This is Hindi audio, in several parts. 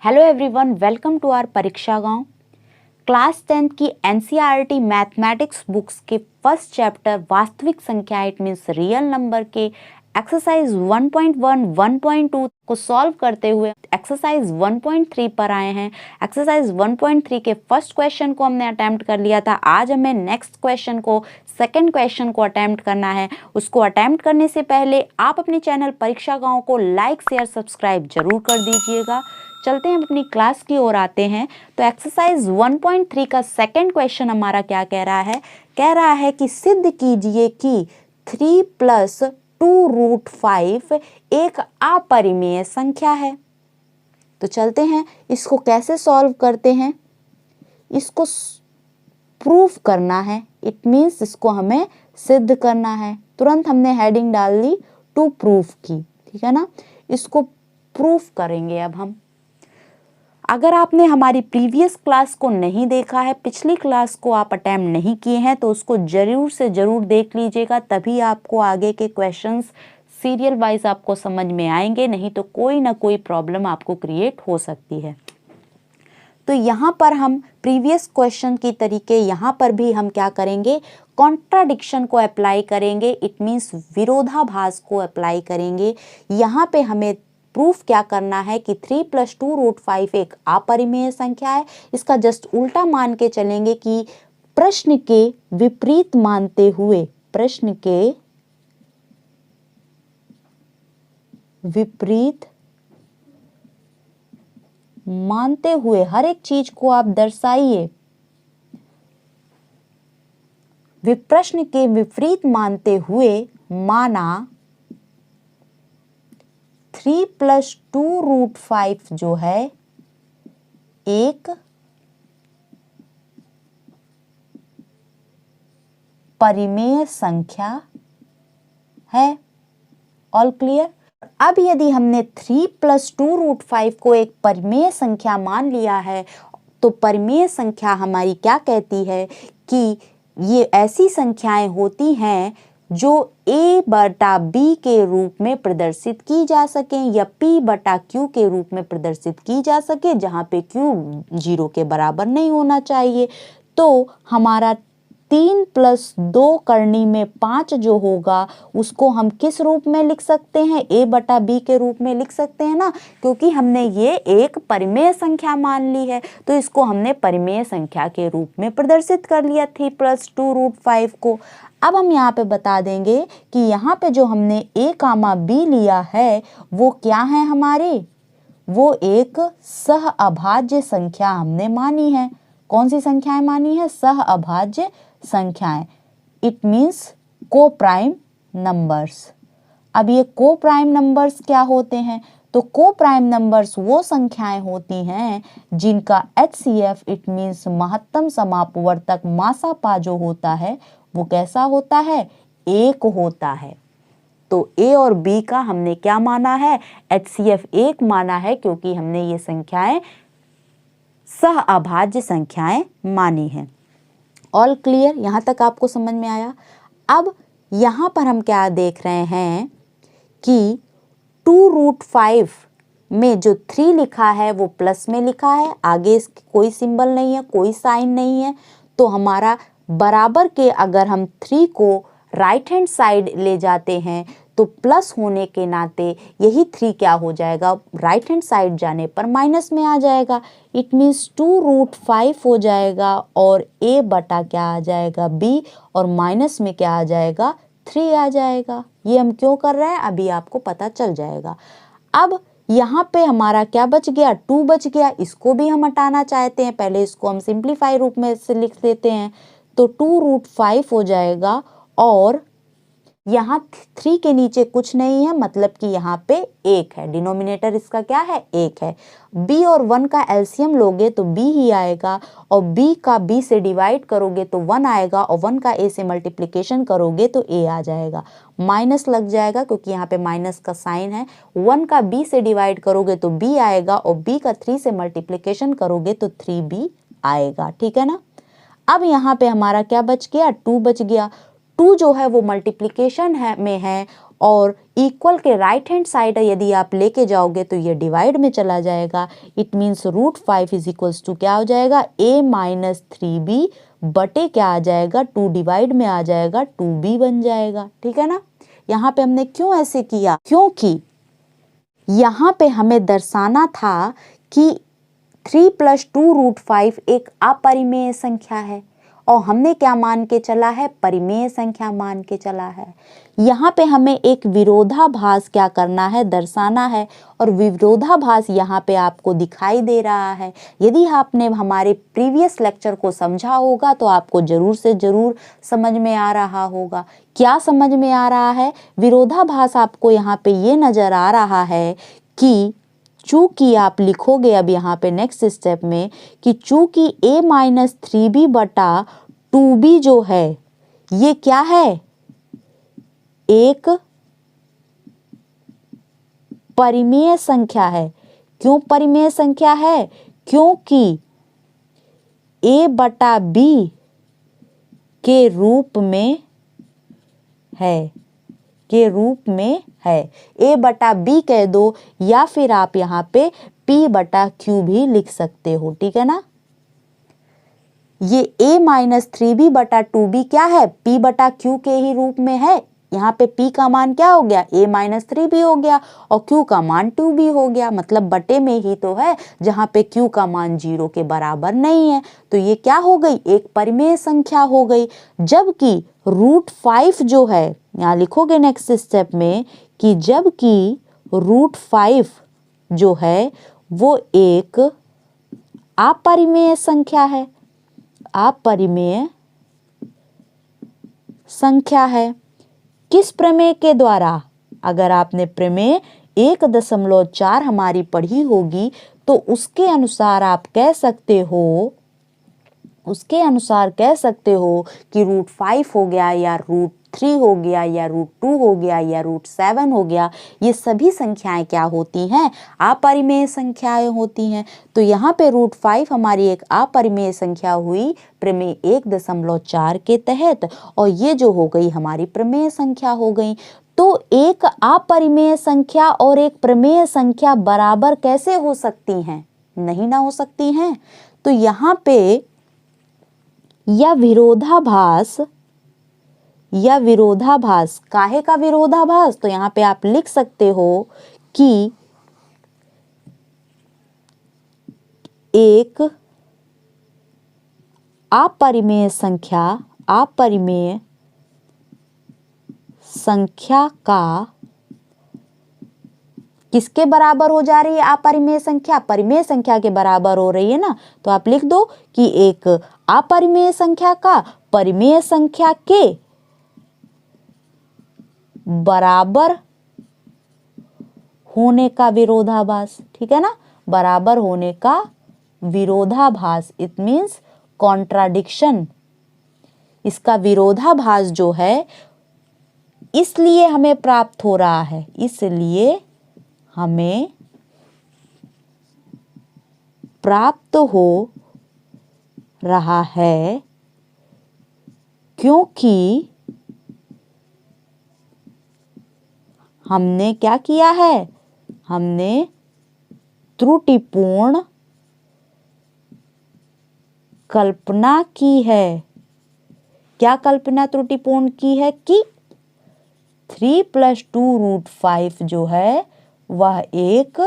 Hello everyone, welcome to our Pariksha Gaon. Class 10th की एनसीईआरटी मैथमेटिक्स बुक्स के फर्स्ट चैप्टर वास्तविक संख्या इट मीन्स रियल नंबर के एक्सरसाइज 1.1, 1.2 को सॉल्व करते हुए एक्सरसाइज 1.3 पर आए हैं। एक्सरसाइज 1.3 के फर्स्ट क्वेश्चन को हमने अटेम्प्ट कर लिया था। आज हमें नेक्स्ट क्वेश्चन को, सेकंड क्वेश्चन को अटेम्प्ट करना है। उसको अटेम्प्ट करने से पहले आप अपने चैनल परीक्षा गांव को लाइक, शेयर, सब्सक्राइब जरूर कर दीजिएगा। चलते हैं अपनी क्लास की ओर आते हैं। तो एक्सरसाइज 1.3 का सेकंड क्वेश्चन हमारा क्या कह रहा है? कह रहा है कि सिद्ध कीजिए कि 3 + 2√5 एक अपरिमेय संख्या है। तो चलते हैं, इसको कैसे सॉल्व करते हैं। इसको प्रूफ करना है, इट मीन्स इसको हमें सिद्ध करना है। तुरंत हमने हेडिंग डाल दी टू प्रूफ की, ठीक है ना। इसको प्रूफ करेंगे अब हम। अगर आपने हमारी प्रीवियस क्लास को नहीं देखा है, पिछली क्लास को आप अटेम्प्ट नहीं किए हैं, तो उसको जरूर से जरूर देख लीजिएगा, तभी आपको आगे के क्वेश्चंस सीरियल वाइज आपको समझ में आएंगे। नहीं तो कोई ना कोई प्रॉब्लम आपको क्रिएट हो सकती है। तो यहाँ पर हम प्रीवियस क्वेश्चन की तरीके यहाँ पर भी हम क्या करेंगे, कॉन्ट्राडिक्शन को अप्लाई करेंगे, इट मीन्स विरोधाभास को अप्लाई करेंगे। यहाँ पे हमें प्रूफ क्या करना है कि 3 + 2√5 एक अपरिमेय संख्या है। इसका जस्ट उल्टा मान के चलेंगे कि प्रश्न के विपरीत मानते हुए, प्रश्न के विपरीत मानते हुए हर एक चीज को आप दर्शाइए। प्रश्न के विपरीत मानते हुए माना 3 + 2√5 जो है एक परिमेय संख्या है। All clear? अब यदि हमने 3 + 2√5 को एक परिमेय संख्या मान लिया है, तो परिमेय संख्या हमारी क्या कहती है कि ये ऐसी संख्याएं होती हैं जो a/b के रूप में प्रदर्शित की जा सकें या p/q के रूप में प्रदर्शित की जा सके, जहां पे q 0 के बराबर नहीं होना चाहिए। तो हमारा 3 + 2 करनी में 5 जो होगा उसको हम किस रूप में लिख सकते हैं? a/b के रूप में लिख सकते हैं ना, क्योंकि हमने ये एक परिमेय संख्या मान ली है, तो इसको हमने परिमेय संख्या के रूप में प्रदर्शित कर लिया 3 + 2√5 को। अब हम यहाँ पे बता देंगे कि यहाँ पे जो हमने a, b लिया है वो क्या है हमारे, वो एक सहअभाज्य संख्या हमने मानी है। कौन सी संख्याएं मानी है? सहअभाज्य संख्याएं, इट मीन्स को प्राइम नंबर्स। अब ये को प्राइम नंबर्स क्या होते हैं? तो को प्राइम नंबर्स वो संख्याएं होती हैं जिनका HCF इट मीन्स महत्तम समापवर्तक मासापा जो होता है वो कैसा होता है? 1 होता है। तो A और B का हमने क्या माना है? HCF 1 माना है, क्योंकि हमने ये संख्याएं सहअभाज्य संख्याएं मानी हैं। All clear? यहाँ तक आपको समझ में आया? अब यहाँ पर हम क्या देख रहे हैं कि 2√5 में जो 3 लिखा है वो प्लस में लिखा है, आगे इसकी कोई सिंबल नहीं है, कोई साइन नहीं है। तो हमारा बराबर के अगर हम 3 को राइट हैंड साइड ले जाते हैं तो प्लस होने के नाते यही 3 क्या हो जाएगा, राइट हैंड साइड जाने पर माइनस में आ जाएगा। इट मीन्स 2√5 हो जाएगा और a/ क्या आ जाएगा? b, और माइनस में क्या आ जाएगा? 3 आ जाएगा। ये हम क्यों कर रहे हैं अभी आपको पता चल जाएगा। अब यहाँ पे हमारा क्या बच गया? 2 बच गया। इसको भी हम हटाना चाहते हैं, पहले इसको हम सिंप्लीफाई रूप में से लिख देते हैं। तो 2√5 हो जाएगा और यहाँ 3 के नीचे कुछ नहीं है, मतलब कि यहाँ पे 1 है। डिनोमिनेटर इसका क्या है? 1 है। b और 1 का एलसीएम लोगे तो b ही आएगा, और b का b से डिवाइड करोगे तो 1 आएगा, और 1 का a से मल्टीप्लिकेशन करोगे तो a आ जाएगा। माइनस लग जाएगा क्योंकि यहाँ पे माइनस का साइन है। 1 का b से डिवाइड करोगे तो b आएगा, और b का 3 से मल्टीप्लिकेशन करोगे तो 3b आएगा। ठीक है ना। अब यहाँ पे हमारा क्या बच गया? 2 बच गया। 2 जो है वो मल्टीप्लिकेशन में है और इक्वल के राइट हैंड साइड यदि आप लेके जाओगे तो ये डिवाइड में चला जाएगा। It means √5 is equals to क्या हो जाएगा, a-3b बटे क्या आ जाएगा, 2 डिवाइड में आ जाएगा, 2b बन जाएगा। ठीक है ना। यहाँ पे हमने क्यों ऐसे किया, क्योंकि यहाँ पे हमें दर्शाना था कि 3 + 2√5 एक अपरिमेय संख्या है और हमने क्या मान के चला है, परिमेय संख्या मान के चला है। यहाँ पे हमें एक विरोधाभास क्या करना है, दर्शाना है और विरोधाभास यहाँ पे आपको दिखाई दे रहा है। यदि आपने हमारे प्रीवियस लेक्चर को समझा होगा तो आपको जरूर से जरूर समझ में आ रहा होगा। क्या समझ में आ रहा है, विरोधाभास आपको यहाँ पे ये नजर आ रहा है कि चूंकि आप लिखोगे अब यहाँ पे नेक्स्ट स्टेप में कि चूंकि a-3b बटा 2b जो है ये क्या है, एक परिमेय संख्या है। क्यों परिमेय संख्या है, क्योंकि a बटा b के रूप में है, के रूप में है। a बटा b कह दो या फिर आप यहाँ पे p बटा q भी लिख सकते हो। ठीक है ना। ये a-3b बटा 2b क्या है, p बटा q के ही रूप में है। यहाँ पे p का मान क्या हो गया, a-3b हो गया और q का मान 2b हो गया। मतलब बटे में ही तो है जहाँ पे q का मान 0 के बराबर नहीं है। तो ये क्या हो गई, एक परिमेय संख्या हो गई। जबकि √5 जो है, यहाँ लिखोगे नेक्स्ट स्टेप में कि जबकि √5 जो है वो एक अपरिमेय संख्या है, अपरिमेय संख्या है। किस प्रमेय के द्वारा, अगर आपने प्रमेय 1.4 हमारी पढ़ी होगी तो उसके अनुसार आप कह सकते हो, उसके अनुसार कह सकते हो कि √5 हो गया या √3 हो गया या √2 हो गया या √7 हो गया, ये सभी संख्याएं क्या होती हैं, अपरिमेय संख्याएं होती हैं। तो यहाँ पे √5 हमारी एक अपरिमेय संख्या हुई प्रमेय 1.4 के तहत और ये जो हो गई हमारी प्रमेय संख्या हो गई। तो एक अपरिमेय संख्या और एक प्रमेय संख्या बराबर कैसे हो सकती हैं, नहीं ना हो सकती हैं। तो यहाँ पे या विरोधाभास, या विरोधाभास, काहे का विरोधाभास, तो यहाँ पे आप लिख सकते हो कि एक अपरिमेय संख्या, अपरिमेय संख्या का किसके बराबर हो जा रही है, अपरिमेय संख्या, परिमेय संख्या के बराबर हो रही है ना। तो आप लिख दो कि एक अपरिमेय संख्या का परिमेय संख्या के बराबर होने का विरोधाभास। ठीक है ना, बराबर होने का विरोधाभास, इट मीन्स कॉन्ट्राडिक्शन। इसका विरोधाभास जो है इसलिए हमें प्राप्त हो रहा है, इसलिए हमें प्राप्त हो रहा है क्योंकि हमने क्या किया है, हमने त्रुटिपूर्ण कल्पना की है। क्या कल्पना त्रुटिपूर्ण की है कि 3 + 2√5 जो है वह एक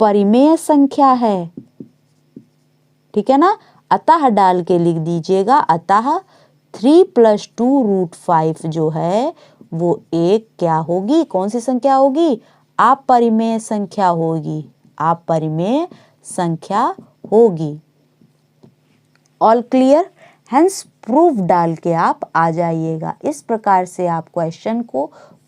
परिमेय संख्या है। ठीक है ना, अतः डाल के लिख दीजिएगा, अतः 3 + 2√5 जो है वो एक क्या होगी, कौन सी संख्या होगी, अपरिमेय संख्या होगी, अपरिमेय संख्या होगी। ऑल क्लियर, हेंस प्रूफ डाल के आप आ जाइएगा। इस प्रकार से आप क्वेश्चन को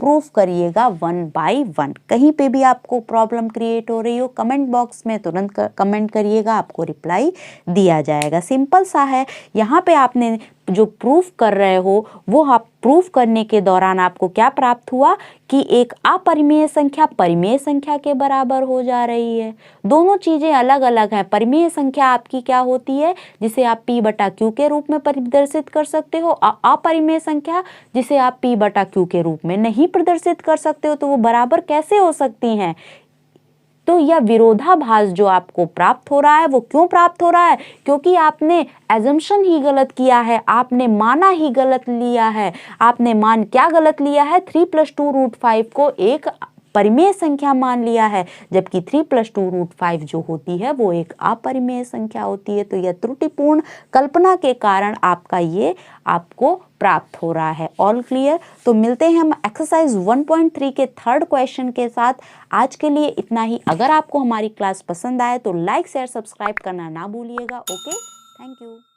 प्रूफ करिएगा 1 by 1। कहीं पे भी आपको प्रॉब्लम क्रिएट हो रही हो कमेंट बॉक्स में तुरंत कमेंट करिएगा, आपको रिप्लाई दिया जाएगा। सिंपल सा है। यहाँ पे आपने जो प्रूफ कर रहे हो वो आप प्रूफ करने के दौरान आपको क्या प्राप्त हुआ कि एक अपरिमेय संख्या परिमेय संख्या के बराबर हो जा रही है। दोनों चीजें अलग अलग हैं। परिमेय संख्या आपकी क्या होती है, जिसे आप p बटा q के रूप में प्रदर्शित कर सकते हो, अपरिमेय संख्या जिसे आप p बटा q के रूप में नहीं प्रदर्शित कर सकते हो। तो वो बराबर कैसे हो सकती हैं? तो यह विरोधाभास जो आपको प्राप्त हो रहा है वो क्यों प्राप्त हो रहा है? क्योंकि आपने एजम्पशन ही गलत किया है, आपने माना ही गलत लिया है। आपने मान क्या गलत लिया है? 3 + 2√5 को एक परिमेय संख्या मान लिया है, जबकि 3 + 2√5 जो होती है वो एक अपरिमेय संख्या होती है। तो यह त्रुटिपूर्ण कल्पना के कारण आपका ये आपको प्राप्त हो रहा है। All clear? तो मिलते हैं हम एक्सरसाइज 1.3 के थर्ड क्वेश्चन के साथ। आज के लिए इतना ही। अगर आपको हमारी क्लास पसंद आए तो लाइक शेयर सब्सक्राइब करना ना भूलिएगा। Okay, thank you.